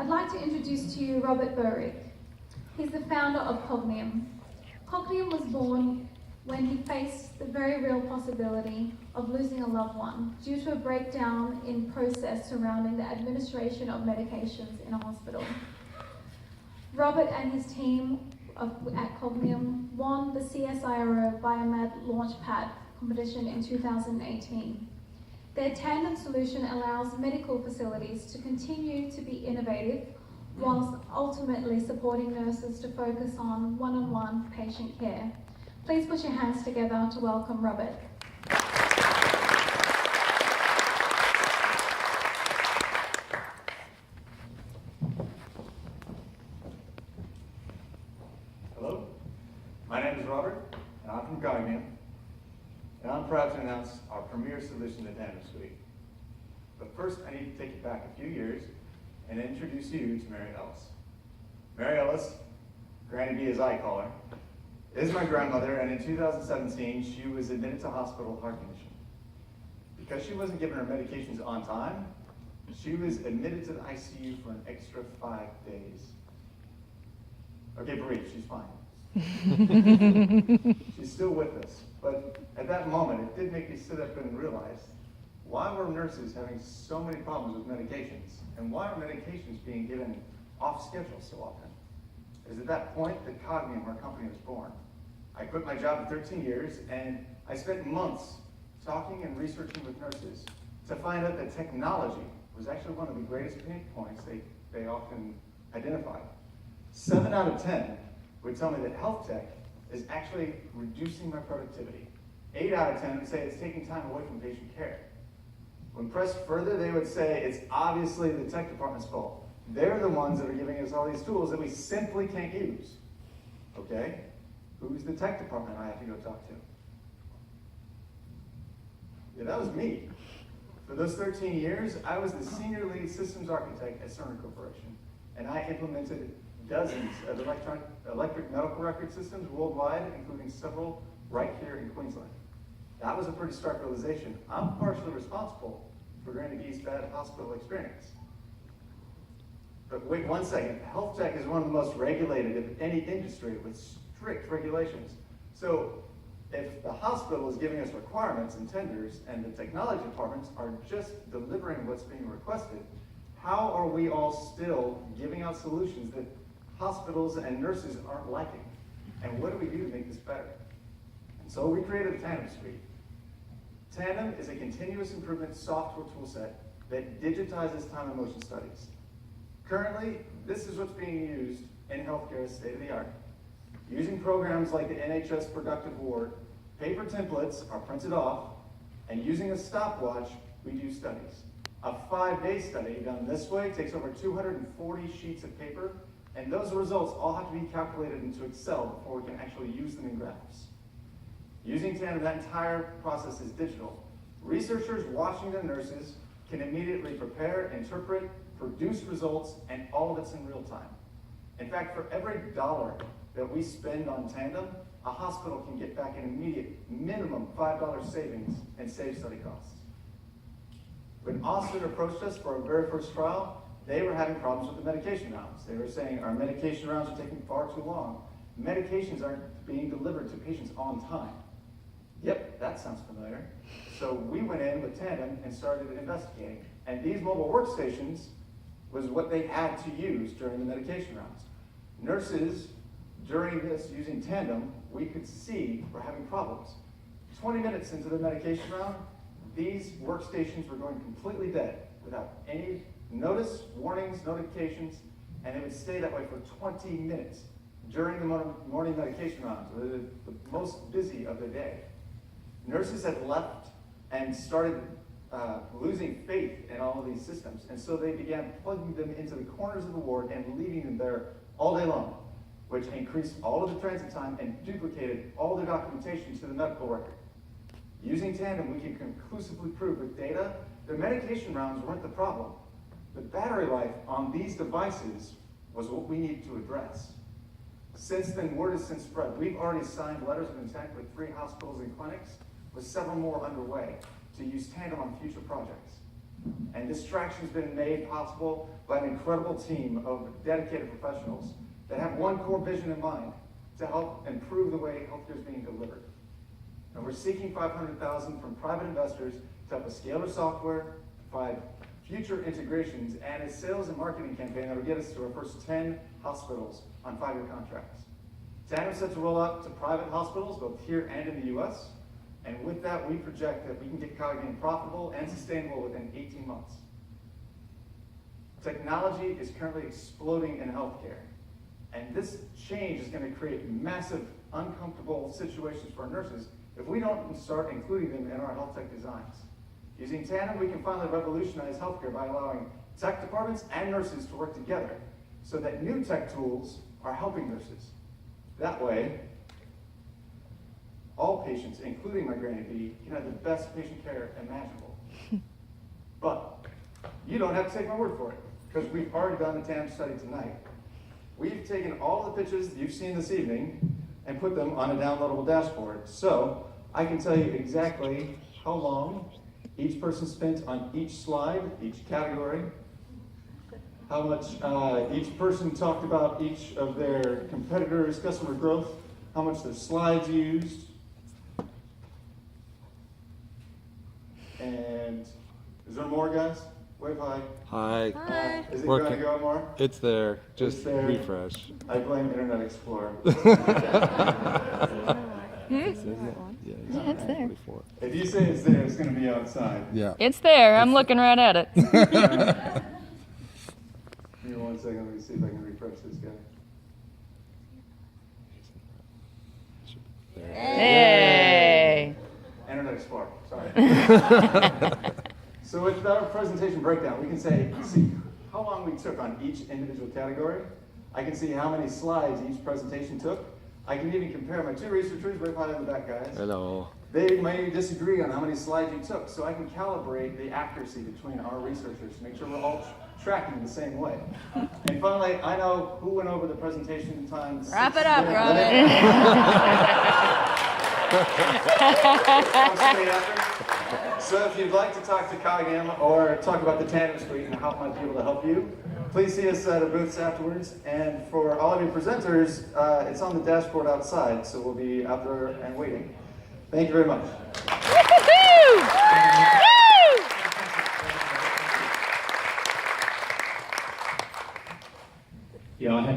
I'd like to introduce to you Robert Buehrig. He's the founder of Cognium. Cognium was born when he faced the very real possibility of losing a loved one due to a breakdown in process surrounding the administration of medications in a hospital. Robert and his team at Cognium won the CSIRO Biomed Launchpad competition in 2018. Their TANDM solution allows medical facilities to continue to be innovative whilst ultimately supporting nurses to focus on one-on-one patient care. Please put your hands together to welcome Robert. Hello, my name is Robert, and I'm from Cognium, and I'm proud to announce our premier solution, the TANDM Suite. But first, I need to take you back a few years and introduce you to Mary Ellis. Mary Ellis, Granny B as I call her, is my grandmother, and in 2017, she was admitted to hospital with heart condition. Because she wasn't given her medications on time, she was admitted to the ICU for an extra 5 days. Okay, breathe, she's fine. She's still with us, but at that moment, it did make me sit up and realize, why were nurses having so many problems with medications? And why are medications being given off schedule so often? It was at that point that Cognium, our company, was born. I quit my job for 13 years, and I spent months talking and researching with nurses to find out that technology was actually one of the greatest pain points they often identified. 7 out of 10 would tell me that health tech is actually reducing my productivity. 8 out of 10 would say it's taking time away from patient care. When pressed further, they would say it's obviously the tech department's fault. They're the ones that are giving us all these tools that we simply can't use. Okay? Who's the tech department I have to go talk to? Yeah, that was me. For those 13 years, I was the senior lead systems architect at Cerner Corporation, and I implemented dozens of electric medical record systems worldwide, including several right here in Queensland. That was a pretty stark realization. I'm partially responsible for Granny B's bad hospital experience. But wait 1 second, health tech is one of the most regulated of any industry with strict regulations. So if the hospital is giving us requirements and tenders and the technology departments are just delivering what's being requested, how are we all still giving out solutions that hospitals and nurses aren't liking? And what do we do to make this better? And so we created the TANDM Suite. TANDM is a continuous improvement software toolset that digitizes time and motion studies. Currently, this is what's being used in healthcare as state-of-the-art. Using programs like the NHS Productive Ward, paper templates are printed off, and using a stopwatch, we do studies. A 5-day study done this way takes over 240 sheets of paper, and those results all have to be calculated into Excel before we can actually use them in graphs. Using TANDM, that entire process is digital. Researchers watching their nurses can immediately prepare, interpret, produce results, and all of it's in real time. In fact, for every $1 that we spend on TANDM, a hospital can get back an immediate minimum $5 savings and save study costs. When Austin approached us for our very first trial, they were having problems with the medication rounds. They were saying our medication rounds are taking far too long. Medications aren't being delivered to patients on time. Yep, that sounds familiar. So we went in with TANDM and started investigating. And these mobile workstations was what they had to use during the medication rounds. Nurses, during this, using TANDM, we could see were having problems. 20 minutes into the medication round, these workstations were going completely dead without any notice, warnings, notifications, and they would stay that way for 20 minutes during the morning medication rounds, the most busy of the day. Nurses had left and started losing faith in all of these systems, and so they began plugging them into the corners of the ward and leaving them there all day long, which increased all of the transit time and duplicated all the documentation to the medical record. Using TANDM, we can conclusively prove with data the medication rounds weren't the problem. The battery life on these devices was what we needed to address. Since then, word has since spread. We've already signed letters of intent with 3 hospitals and clinics, with several more underway to use TANDM on future projects. And this traction has been made possible by an incredible team of dedicated professionals that have one core vision in mind: to help improve the way healthcare is being delivered. And we're seeking $500,000 from private investors to help us scale our software, provide future integrations, and a sales and marketing campaign that will get us to our first 10 hospitals on 5-year contracts. TANDM is set to roll out to private hospitals, both here and in the US. And with that, we project that we can get CogName profitable and sustainable within 18 months. Technology is currently exploding in healthcare. And this change is going to create massive, uncomfortable situations for our nurses if we don't start including them in our health tech designs. Using TANDM, we can finally revolutionize healthcare by allowing tech departments and nurses to work together so that new tech tools are helping nurses. That way, all patients, including my Granny B, can have the best patient care imaginable. But you don't have to take my word for it, because we've already done a TANDM study tonight. We've taken all the pitches that you've seen this evening and put them on a downloadable dashboard. So I can tell you exactly how long each person spent on each slide, each category, how much each person talked about each of their competitors' customer growth, how much their slides used. And is there more, guys? Wave hi. Hi. Hi. Is it going to go more? It's there. Just It's there. refresh. I blame Internet Explorer. Yeah, it's there. If you say it's there, it's going to be outside. Yeah. It's there. I'm looking right at it. Give me 1 second. Let me see if I can refresh this guy. Hey. Internet Explorer. Sorry. So with our presentation breakdown, we can see how long we took on each individual category. I can see how many slides each presentation took. I can even compare my two researchers, right behind the back, guys. Hello. They may disagree on how many slides you took, so I can calibrate the accuracy between our researchers to make sure we're all tracking the same way. And finally, I know who went over the presentation time. Wrap it up, So if you'd like to talk to CogName or talk about the TANDM Suite and how it might be able to help you, please see us at our booths afterwards. And for all of you presenters, it's on the dashboard outside, so we'll be out there and waiting. Thank you very much. Yeah, I had